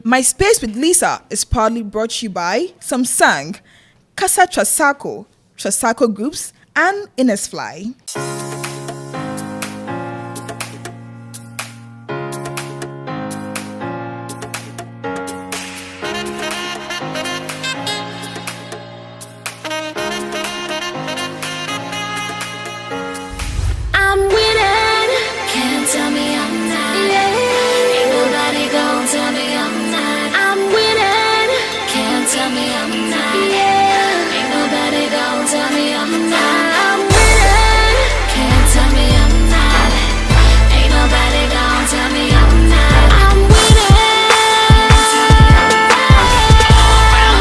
My Space with Lisa is proudly brought to you by Samsung, Casa Trasaco Groups, and Innisfly. I'm winning, can't tell me I'm not. Ain't nobody gon' tell me I'm not. I'm winning, can't tell me I'm not. Ain't nobody gon' tell me I'm not. I'm winning, can't tell me I'm not. Ain't nobody gon' tell me I'm not. I'm winning.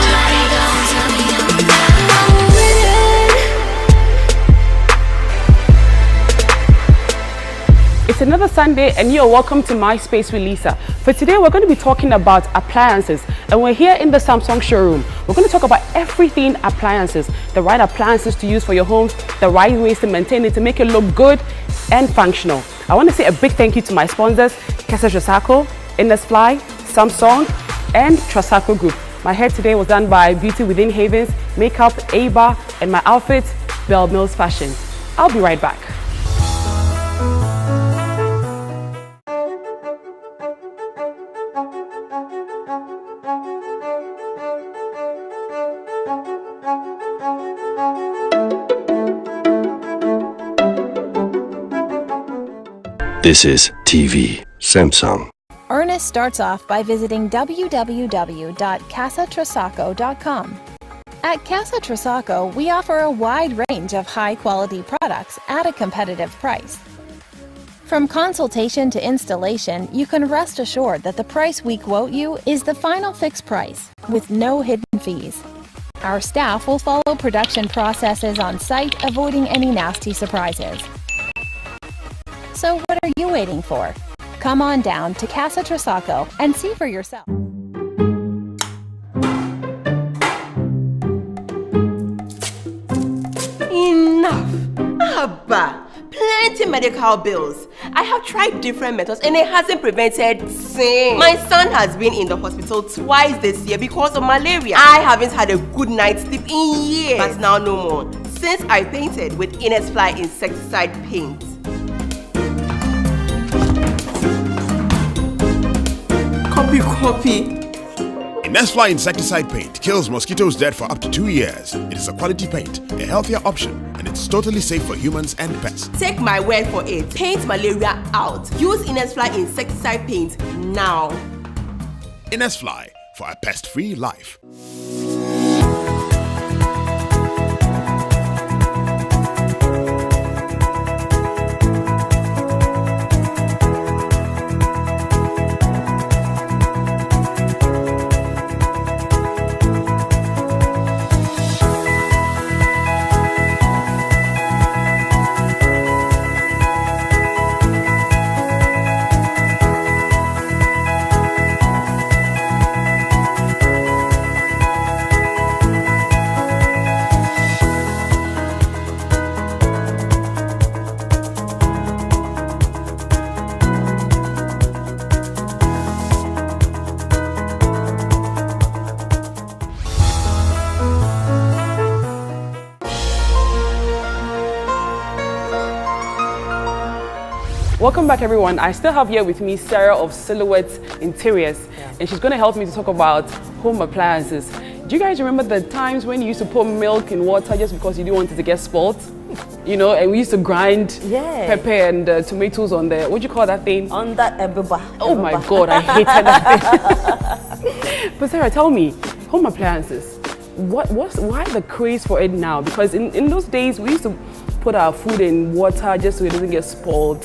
Nobody gon' tell me I'm not. I'm winning. It's another Sunday and you're welcome to My Space with Lisa. For today we're going to be talking about appliances, and we're here in the Samsung showroom. We're going to talk about everything appliances, the right appliances to use for your homes, the right ways to maintain it to make it look good and functional. I want to say a big thank you to my sponsors, Casa Trasaco, Innisfly, Samsung and Trasaco Group. My hair today was done by Beauty Within Havens, Makeup, Aba, and my outfit, Belle Mills Fashion. I'll be right back. This is TV Samsung. Ernest starts off by visiting www.casatrasaco.com. At Casa Trasaco, we offer a wide range of high-quality products at a competitive price. From consultation to installation, you can rest assured that the price we quote you is the final fixed price, with no hidden fees. Our staff will follow production processes on site, avoiding any nasty surprises. So what are you waiting for? Come on down to Casa Trasaco and see for yourself. Enough! Abba! Plenty medical bills. I have tried different methods and it hasn't prevented sin. My son has been in the hospital twice this year because of malaria. I haven't had a good night's sleep in years. But now no more, since I painted with Innisfly insecticide paint. Copy. Innisfly insecticide paint kills mosquitoes dead for up to 2 years. It is a quality paint, a healthier option, and it's totally safe for humans and pets. Take my word for it. Paint malaria out. Use Innisfly insecticide paint now. Innisfly for a pest-free life. Welcome back everyone. I still have here with me Sarah of Silhouette Interiors, and she's going to help me to talk about home appliances. Do you guys remember the times when you used to put milk in water just because you didn't want it to get spoiled? You know, and we used to grind pepper and tomatoes on the, what do you call that thing? On that ebeba. Oh my God, I hated that thing. But Sarah, tell me, home appliances, why the craze for it now? Because in those days, we used to put our food in water just so it doesn't get spoiled.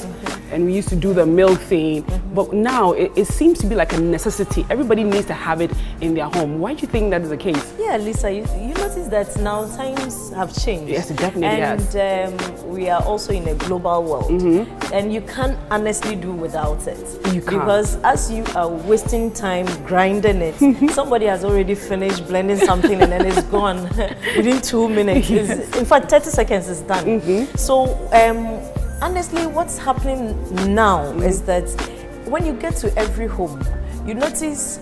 And we used to do the milk thing, but now it seems to be like a necessity. Everybody needs to have it in their home. Why do you think that is the case? Yeah, Lisa, you notice that now times have changed. Yes, it definitely has. And we are also in a global world, and you can't honestly do without it. You can't. Because as you are wasting time grinding it, somebody has already finished blending something and then it's gone within 2 minutes. Yes. In fact, 30 seconds is done. So, honestly, what's happening now is that when you get to every home, you notice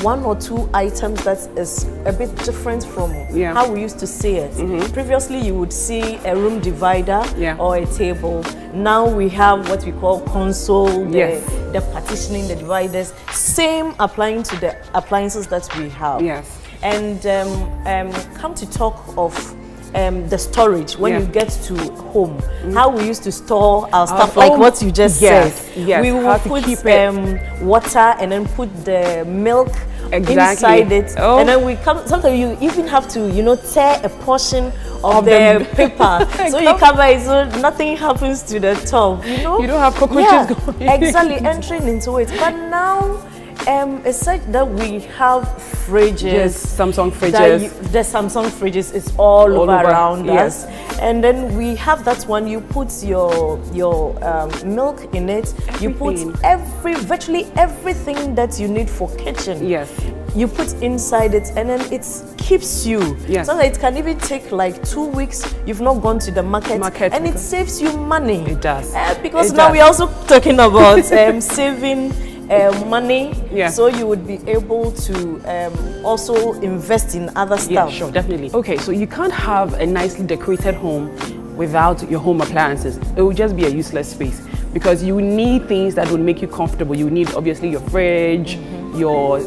one or two items that is a bit different from how we used to see it. Previously, you would see a room divider or a table. Now we have what we call console, the partitioning, the dividers. Same applying to the appliances that we have. Yes. And come to talk of the storage when you get to home, how we used to store our stuff, like what you just said. Yes. We will put water and then put the milk inside it, and then we come. Sometimes you even have to, tear a portion of the paper so you cover it so nothing happens to the top. You don't have cockroaches going. Exactly, entering into it. But now. It's such that we have fridges. Samsung fridges. The Samsung fridges is all over around us. And then we have that one, you put your milk in it. Everything. You put virtually everything that you need for kitchen. Yes. You put inside it, and then it keeps you. Yes. So that it can even take like 2 weeks. You've not gone to the market and it saves you money. It does. Because now we're also talking about saving money, so you would be able to also invest in other stuff. Yeah, sure, definitely. Okay, so you can't have a nicely decorated home without your home appliances. It would just be a useless space because you need things that would make you comfortable. You need obviously your fridge, your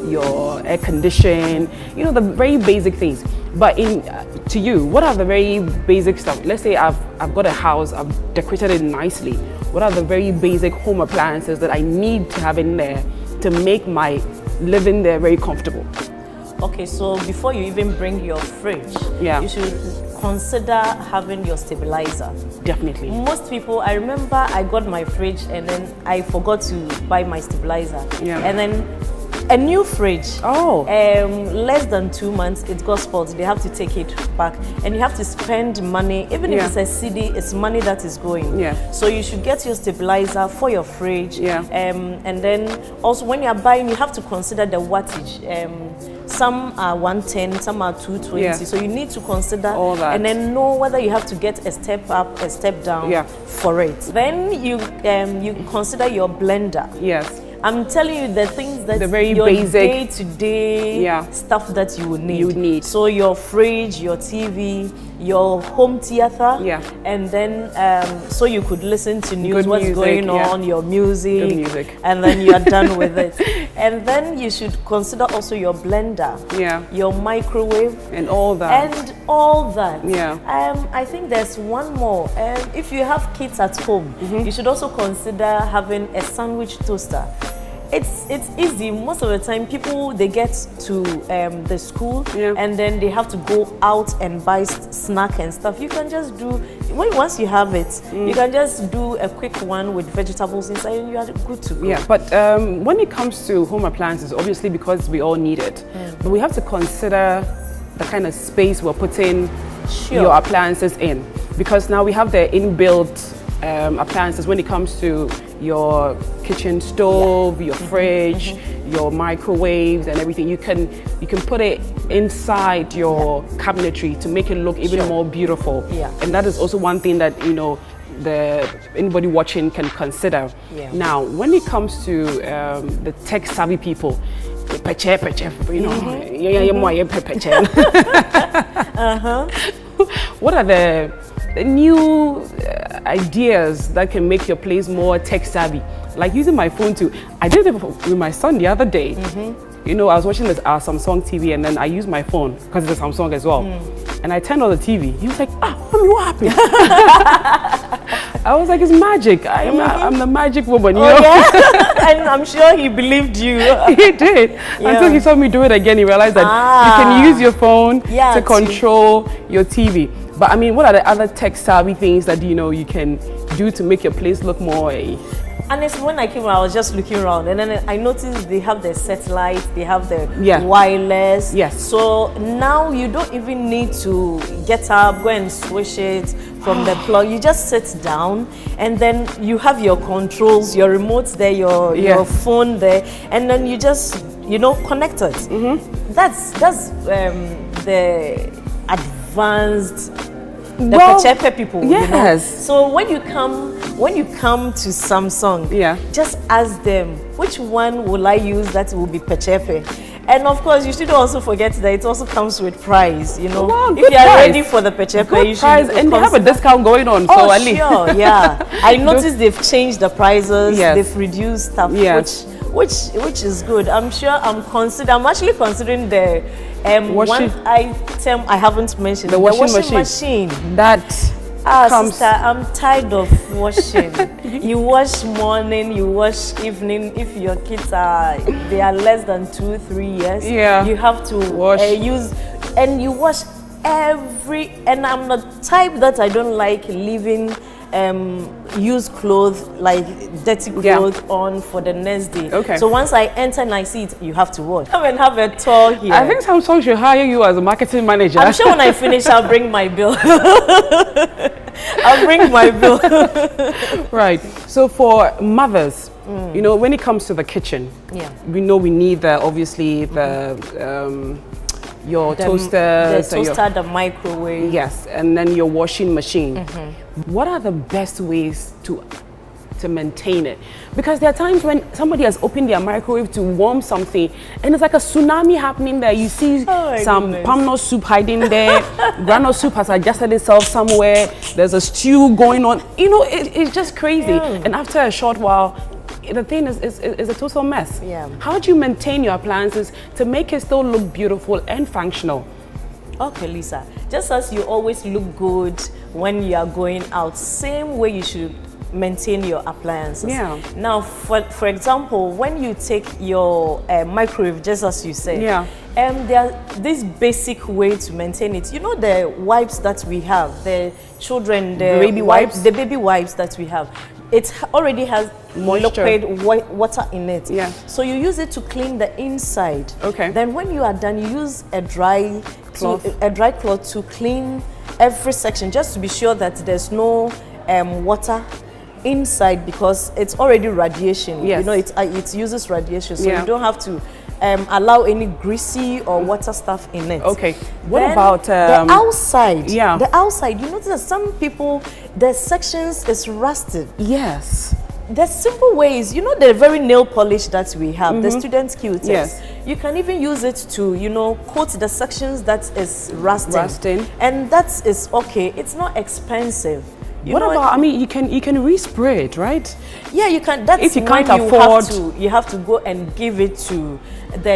air condition, the very basic things. But to you, what are the very basic stuff? Let's say I've got a house, I've decorated it nicely. What are the very basic home appliances that I need to have in there to make my living there very comfortable? Okay, so before you even bring your fridge, you should consider having your stabilizer. Definitely. Most people, I remember I got my fridge and then I forgot to buy my stabilizer. And then a new fridge, less than 2 months, it got spoiled. They have to take it back, and you have to spend money. Even if it's a CD, it's money that is going. So you should get your stabilizer for your fridge. And then also when you are buying, you have to consider the wattage. Some are 110, some are 220. So you need to consider all that, and then know whether you have to get a step up, a step down for it. Then you consider your blender. I'm telling you the things that the very your basic day-to-day stuff that you would need. So your fridge, your TV, your home theater, and then so you could listen to news, what's going on, your music, and then you are done with it. And then you should consider also your blender, your microwave, and all that. I think there's one more. If you have kids at home, you should also consider having a sandwich toaster. It's easy. Most of the time, people, they get to the school and then they have to go out and buy snack and stuff. You can just do, once you have it, you can just do a quick one with vegetables inside and you are good to go. But when it comes to home appliances, obviously because we all need it, but we have to consider the kind of space we're putting your appliances in, because now we have the inbuilt appliances when it comes to your kitchen stove, your fridge, your microwaves and everything. You can put it inside your cabinetry to make it look even more beautiful. And that is also one thing that anybody watching can consider. Now, when it comes to the tech savvy people, what are the new ideas that can make your place more tech savvy? Like using my phone too. I did it with my son the other day. I was watching our Samsung TV and then I used my phone because it's a Samsung as well. And I turned on the TV. He was like, mommy, what happened? I was like, it's magic. I'm the magic woman, you know? And I'm sure he believed you. He did. Until he saw me do it again, he realized that you can use your phone to control your TV. But I mean, what are the other tech savvy things that you can do to make your place look more? Honestly, when I came around, I was just looking around, and then I noticed they have the satellite, they have the wireless. So now you don't even need to get up, go and switch it from the plug. You just sit down, and then you have your controls, your remotes there, your phone there, and then you just connect it. That's the advanced. The Pachepe people, So when you come to Samsung, just ask them which one will I use that will be Pachepe, And of course, you should also forget that it also comes with price. You know, Wow, if good you are price. ready for the pechepe, Good you should price, and they have a discount going on. Oh, so at least. sure, yeah. I noticed they've changed the prices. Yes. They've reduced stuff, Yes. which is good. I'm sure I'm actually considering the Washing- one item I haven't mentioned. The washing machine. That comes. Sister, I'm tired of washing. You wash morning, you wash evening. If your kids they are less than 2-3 years, Yeah. you have to Wash. use, and you wash every. And I'm the type that I don't like leaving used clothes, like dirty clothes on for the next day. Okay. So once I enter and I see it, you have to wash. Come and have a tour here. I think Samsung should hire you as a marketing manager. I'm sure when I finish, I'll bring my bill. I'll bring my bill. Right. So for mothers, you know, when it comes to the kitchen, Yeah. we know we need obviously your toaster, The toaster, the microwave. yes, and then your washing machine. What are the best ways to maintain it? Because there are times when somebody has opened their microwave to warm something and it's like a tsunami happening there. You see my some goodness. palm nut soup hiding there, granite soup has adjusted itself somewhere, there's a stew going on. You know, it's just crazy. And after a short while, the thing is a total mess. Yeah. How do you maintain your appliances to make it still look beautiful and functional? Okay, Lisa. Just as you always look good when you are going out, same way you should maintain your appliances. Yeah. Now, for example, when you take your microwave, just as you said, Yeah. there are this basic way to maintain it. You know the wipes that we have, the children, the baby wipes? the baby wipes that we have. It already has Moisture. liquid water in it. Yeah. So you use it to clean the inside. Okay. Then when you are done, you use a dry Cloth. cloth to clean every section, just to be sure that there's no water inside, because it's already radiation. Yes. You know, it uses radiation, so Yeah. you don't have to allow any greasy or water stuff in it. Okay. What Then about the outside? yeah. The outside, you notice that some people, the sections is rusted. Yes. There's simple ways, you know, the very nail polish that we have, the student Q-tips. Yes. You can even use it to, you know, coat the sections that is rusting. And that is okay. It's not expensive. You What know, about, I mean, you can respray it, right? Yeah, you can. That's If you when can't afford- you have to go and give it to the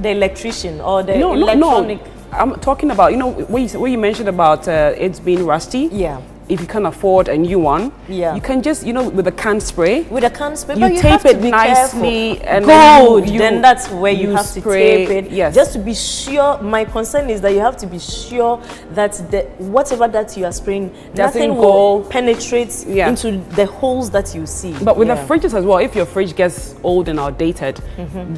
electrician or the No, electronic. I'm talking about, you know, when you mentioned about it's being rusty. Yeah. If you can afford a new one, Yeah. you can just, you know, with a can spray, With a can spray, you but you tape have to it be nicely careful. and Good. then Then that's where you have to spray, tape it. yes. Just to be sure. My concern is that you have to be sure that whatever that you are spraying, Doesn't nothing go- will penetrate Yeah. into the holes that you see. But with Yeah. the fridges as well, if your fridge gets old and outdated,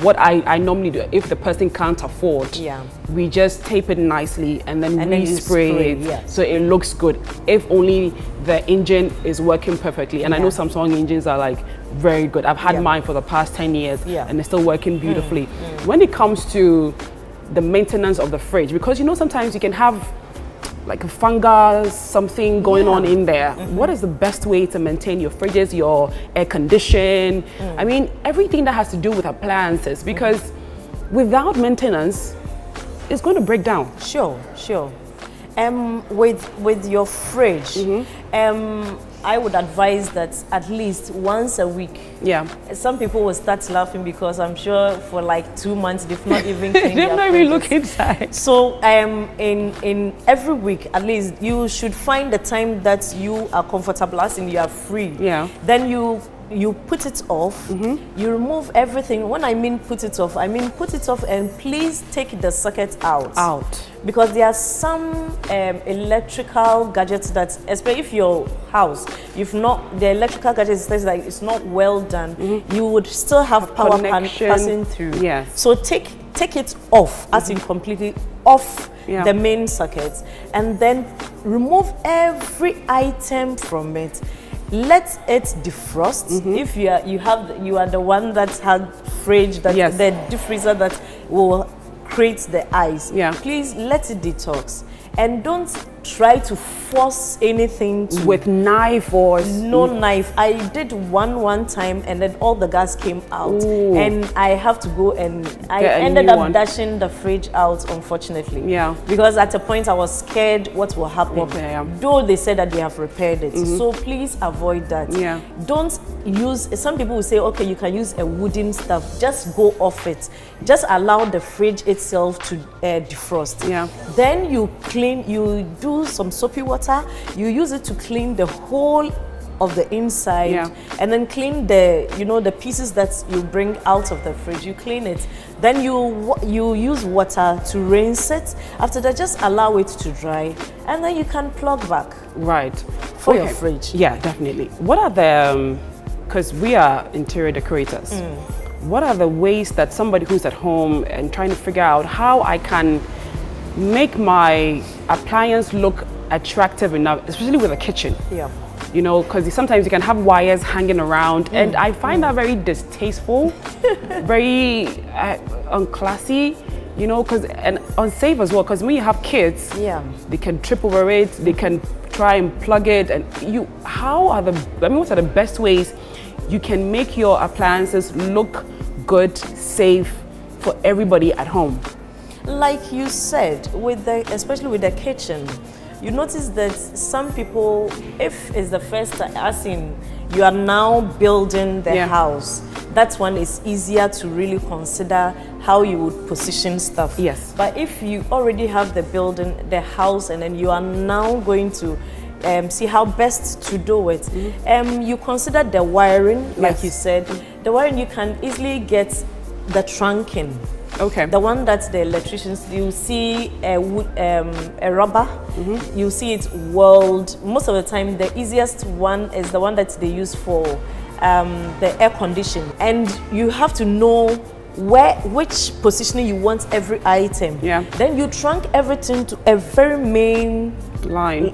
what I normally do, if the person can't afford, Yeah. we just tape it nicely and then And then you respray spray, it yes. so it looks good. If only the engine is working perfectly. And I know Yeah. Samsung engines are like very good. I've had Yeah. mine for the past 10 years Yeah. and they're still working beautifully. When it comes to the maintenance of the fridge, because you know sometimes you can have like a fungus, something going on in there. What is the best way to maintain your fridges, your air condition? I mean, everything that has to do with appliances, because without maintenance, it's going to break down. Sure. With your fridge, I would advise that at least once a week. Yeah. Some people will start laughing because I'm sure for like 2 months they've not even cleaned They've their not even fridges. look inside. So in every week at least you should find the time that you are comfortable, as in you are free. Yeah. Then you put it off, you remove everything. When I mean put it off, I mean put it off and please take the socket out. Because there are some electrical gadgets that, especially if your house, the electrical gadget says like it's not well done, you would still have power Connection. passing through. Yes. So take it off, as in completely off the main socket, and then remove every item from it. Let it defrost. If you are the one that had fridge, that Yes. the defreezer that will create the ice. Yeah. Please let it detox, and don't try to force anything to with knife or no knife. I did one time, and then all the gas came out. Ooh. And I have to go, and I Get a ended new up one. dashing the fridge out, unfortunately. Yeah. Because at a point I was scared what will happen. Okay, yeah. Though they said that they have repaired it. So please avoid that. Yeah. Don't use, some people will say, okay, you can use a wooden stuff. Just go off it. Just allow the fridge itself to defrost. Yeah. Then you clean, you do some soapy water, you use it to clean the whole of the inside, Yeah. and then clean the, you know, the pieces that you bring out of the fridge. You clean it, then you use water to rinse it. After that, just allow it to dry, and then you can plug back right for your fridge. Yeah, definitely. What are the because we are interior decorators, what are the ways that somebody who's at home and trying to figure out how I can make my appliance look attractive enough, especially with a kitchen? Yeah. You know, because sometimes you can have wires hanging around, and I find that very distasteful, very unclassy, you know, and unsafe as well. Because when you have kids, Yeah. they can trip over it, they can try and plug it, and what are the best ways you can make your appliances look good, safe for everybody at home? Like you said, especially with the kitchen, you notice that some people, if it's the first time, as in you are now building the house, that's when it's easier to really consider how you would position stuff. Yes. But if you already have the building, the house, and then you are now going to see how best to do it, you consider the wiring, like you said. The wiring, you can easily get the trunking. Okay. The one that the electricians, you see a rubber, you see it weld. Most of the time, the easiest one is the one that they use for the air conditioning. And you have to know which positioning you want every item. Yeah. Then you trunk everything to a very main line.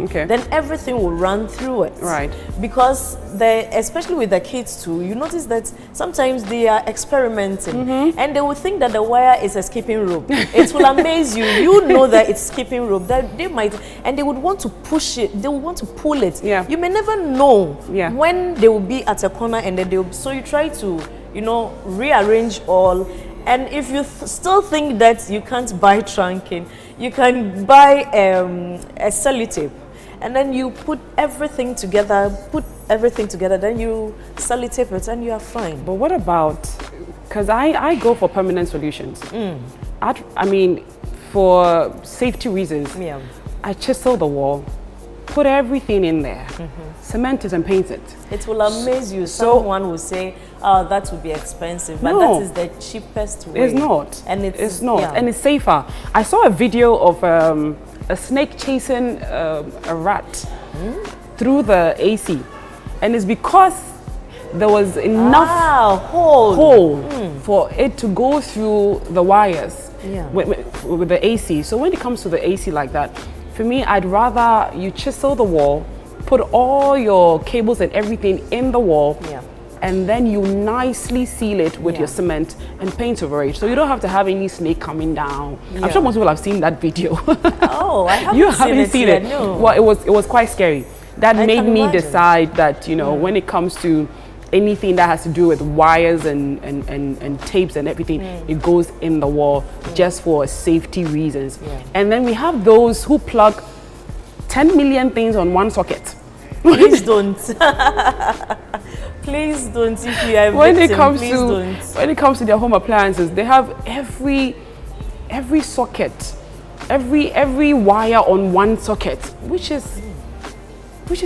Okay. Then everything will run through it. Right. Because especially with the kids too, you notice that sometimes they are experimenting and they will think that the wire is a skipping rope. It will amaze you. You know that it's skipping rope. That they might, and they would want to push it. They would want to pull it. Yeah. You may never know Yeah. when they will be at a corner, and then so you try to, you know, rearrange all. And if you still think that you can't buy trunking, you can buy a sellotape, and then you put everything together, then you sellotape it, and you are fine. But what about, because I go for permanent solutions. I mean, for safety reasons, Yeah. I chisel the wall, put everything in there, cement it and paint it. It will amaze you. So- Someone will say, "Oh, that would be expensive," but No. that is the cheapest way. It's not. and it's not, yeah. and it's safer. I saw a video of a snake chasing a rat through the AC, and it's because there was enough hole for it to go through the wires with the AC. So when it comes to the AC like that, for me, I'd rather you chisel the wall, put all your cables and everything in the wall, and then you nicely seal it with your cement and paint over it. So you don't have to have any snake coming down. I'm sure most people have seen that video. Oh, I haven't You haven't seen it. No. Well, it was quite scary. That I made can me imagine. decide that, you know, when it comes to anything that has to do with wires and tapes and everything, it goes in the wall just for safety reasons. And then we have those who plug 10 million things on one socket. Please don't. Please don't. If you are a when victim, it comes please to don't. when it comes to their home appliances, they have every socket, every wire on one socket, which is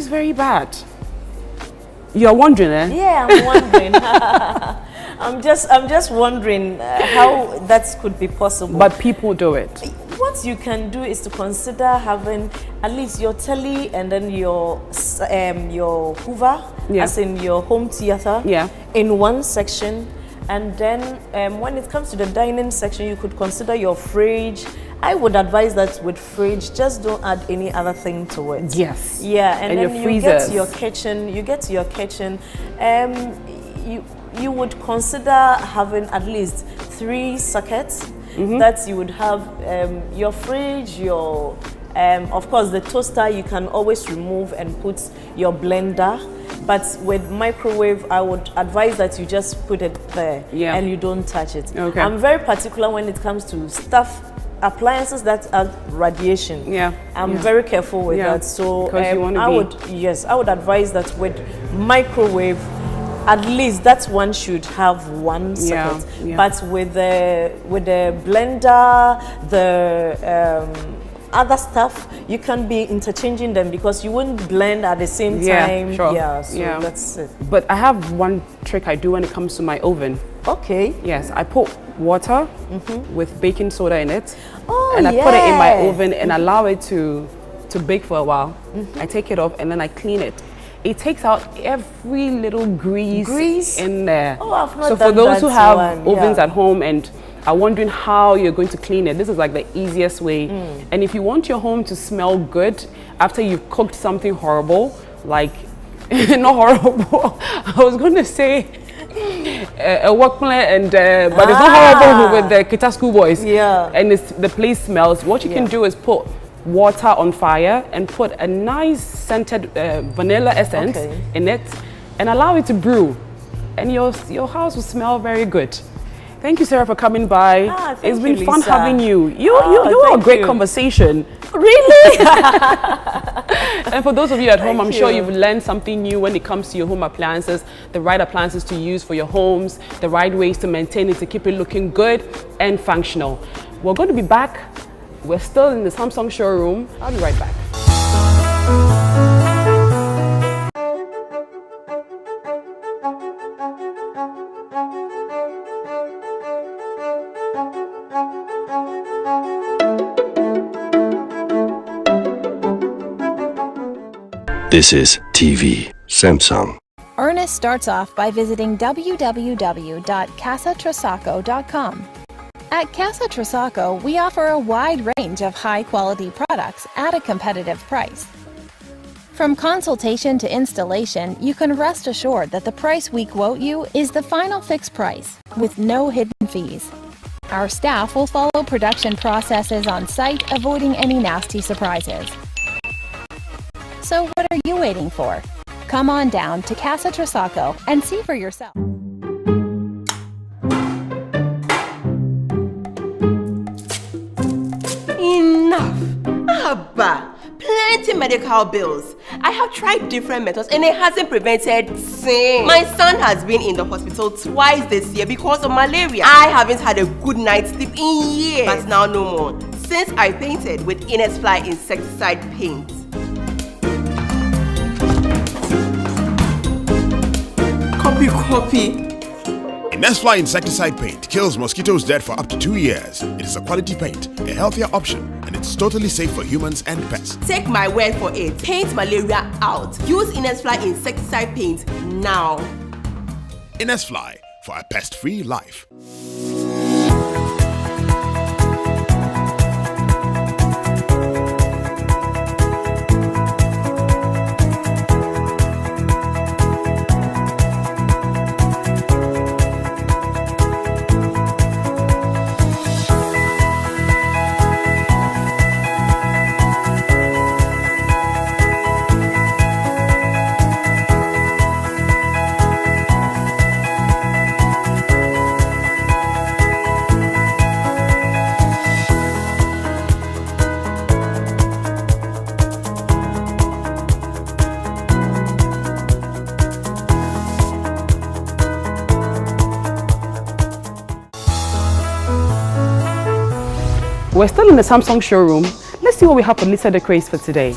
very bad. You're wondering, eh? Yeah, I'm wondering. I'm just wondering how that could be possible. But people do it. What you can do is to consider having at least your telly and then your Hoover, as in your home theater, in one section. And then when it comes to the dining section, you could consider your fridge. I would advise that with fridge, just don't add any other thing to it. Yes. Yeah, and then your you freezers. get to your kitchen. You would consider having at least 3 sockets that you would have your fridge, your Of course, the toaster you can always remove and put your blender. But with microwave, I would advise that you just put it there and you don't touch it. Okay. I'm very particular when it comes to appliances that are radiation. I'm very careful with that. So I would advise that with microwave, at least that one should have one socket. But with the blender, the other stuff, you can be interchanging them because you wouldn't blend at the same time. So that's it. But I have one trick I do when it comes to my oven. Okay. Yes, I put water with baking soda in it, and I put it in my oven and allow it to bake for a while. I take it off and then I clean it. It takes out every little grease in there. Oh, I've not so for those who have ovens at home and are wondering how you're going to clean it, this is like the easiest way. And if you want your home to smell good after you've cooked something horrible, like not horrible, I was going to say a work plan, but it's not horrible with the Kita schoolboys. And the place smells. What you can do is put water on fire and put a nice scented vanilla essence in it and allow it to brew, and your house will smell very good. Thank you, Sarah, for coming by. It's been fun having you. You were a great conversation. Really? And for those of you at home, I'm sure you've learned something new when it comes to your home appliances, the right appliances to use for your homes, the right ways to maintain it to keep it looking good and functional. We're going to be back. We're still in the Samsung showroom. I'll be right back. This is TV Samsung. Ernest starts off by visiting www.casatrasaco.com. At Casa Trasaco, we offer a wide range of high-quality products at a competitive price. From consultation to installation, you can rest assured that the price we quote you is the final fixed price, with no hidden fees. Our staff will follow production processes on site, avoiding any nasty surprises. So what are you waiting for? Come on down to Casa Trasaco and see for yourself. Enough! Abba! Plenty medical bills. I have tried different methods and it hasn't prevented sin. My son has been in the hospital twice this year because of malaria. I haven't had a good night's sleep in years. But now no more, since I painted with Fly insecticide paint. Copy. Fly insecticide paint kills mosquitoes dead for up to 2 years. It is a quality paint, a healthier option, and it's totally safe for humans and pets. Take my word for it. Paint malaria out. Use Fly insecticide paint now. Fly for a pest-free life. We're still in the Samsung showroom. Let's see what we have for Lisa the Craze for today.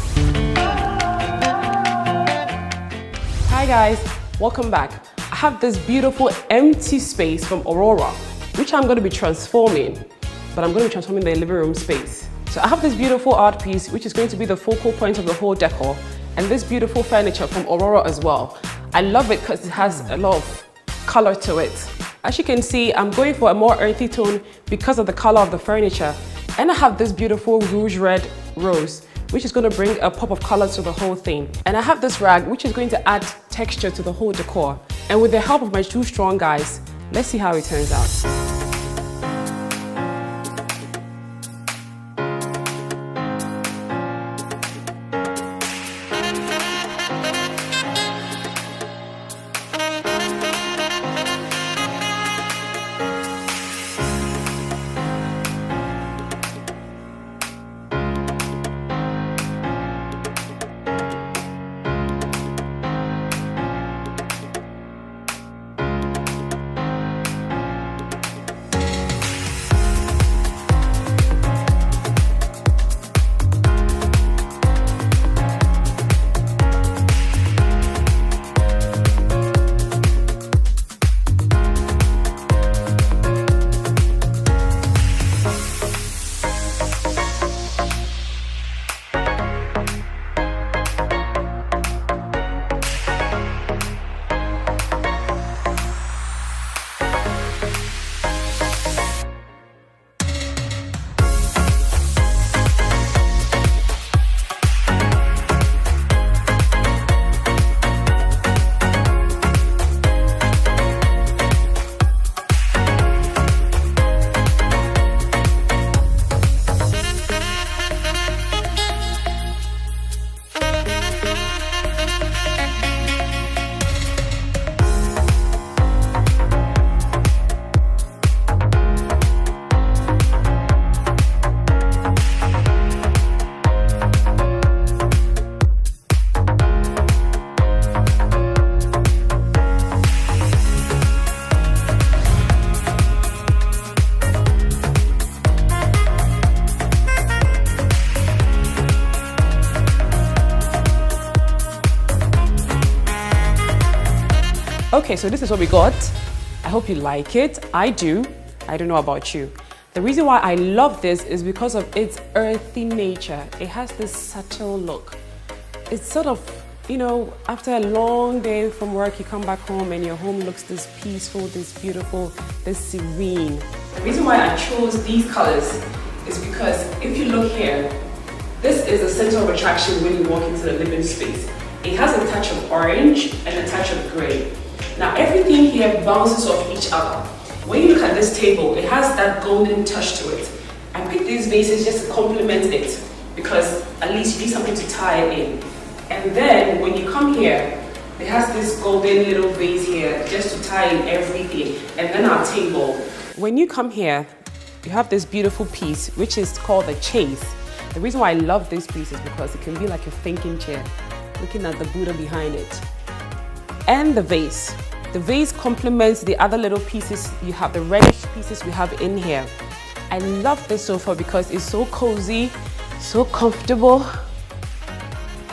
Hi guys, welcome back. I have this beautiful empty space from Aurora, which I'm going to be transforming, but I'm going to be transforming the living room space. So I have this beautiful art piece, which is going to be the focal point of the whole decor, and this beautiful furniture from Aurora as well. I love it because it has a lot of color to it. As you can see, I'm going for a more earthy tone because of the color of the furniture. And I have this beautiful rouge red rose, which is going to bring a pop of color to the whole thing. And I have this rag, which is going to add texture to the whole decor. And with the help of my two strong guys, let's see how it turns out. Okay, so this is what we got. I hope you like it. I do. I don't know about you. The reason why I love this is because of its earthy nature. It has this subtle look. It's sort of, you know, after a long day from work, you come back home and your home looks this peaceful, this beautiful, this serene. The reason why I chose these colors is because if you look here, this is a center of attraction when you walk into the living space. It has a touch of orange and a touch of gray. Now everything here bounces off each other. When you look at this table, it has that golden touch to it. I picked these vases just to complement it because at least you need something to tie it in. And then when you come here, it has this golden little vase here just to tie in everything. And then our table. When you come here, you have this beautiful piece which is called the chase. The reason why I love this piece is because it can be like a thinking chair, looking at the Buddha behind it. And the vase. The vase complements the other little pieces. You have the reddish pieces we have in here. I love this sofa because it's so cozy, so comfortable.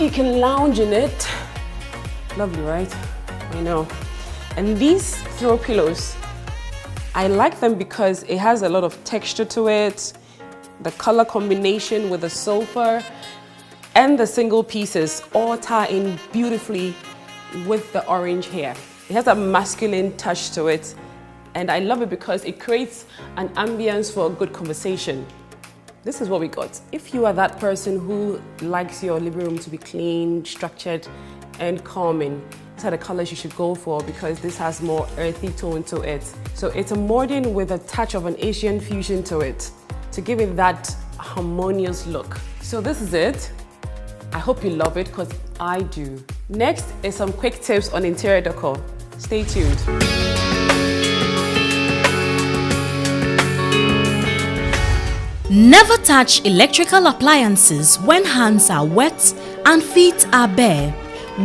You can lounge in it. Lovely, right? I know. And these throw pillows, I like them because it has a lot of texture to it. The color combination with the sofa and the single pieces all tie in beautifully with the orange here. It has a masculine touch to it, and I love it because it creates an ambience for a good conversation. This is what we got. If you are that person who likes your living room to be clean, structured, and calming, these are the colors you should go for because this has more earthy tone to it. So it's a modern with a touch of an Asian fusion to it to give it that harmonious look. So this is it. I hope you love it because I do. Next is some quick tips on interior decor. Stay tuned. Never touch electrical appliances when hands are wet and feet are bare.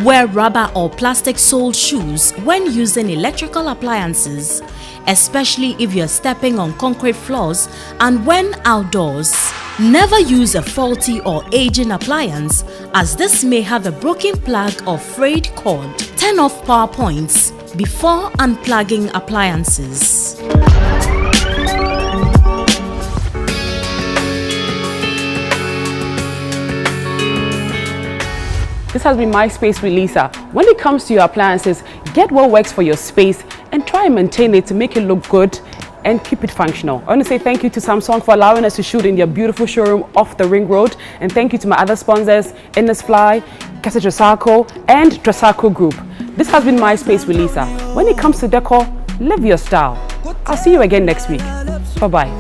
Wear rubber or plastic-soled shoes when using electrical appliances, especially if you're stepping on concrete floors and when outdoors. Never use a faulty or aging appliance as this may have a broken plug or frayed cord. Turn off power points before unplugging appliances. This has been My Space with Lisa. When it comes to your appliances, get what works for your space and try and maintain it to make it look good and keep it functional. I want to say thank you to Samsung for allowing us to shoot in their beautiful showroom off the Ring Road, and thank you to my other sponsors, Fly, Casa Trasaco, and Trasaco Group. This has been My Space with Lisa. When it comes to decor, live your style. I'll see you again next week. Bye-bye.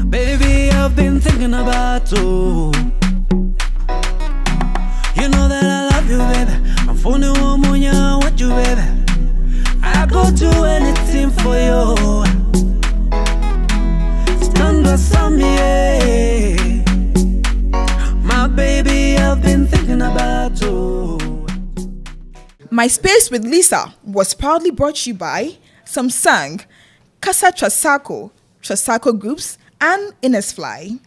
Baby, I've been thinking about you. You know that I love you, baby. I'm phoning one more, I want you, baby. I go do anything for you. Stand beside me, my baby, I've been thinking about you. My Space with Lisa was proudly brought to you by Samsung, Casa Trasaco, Trasaco Groups, and Fly.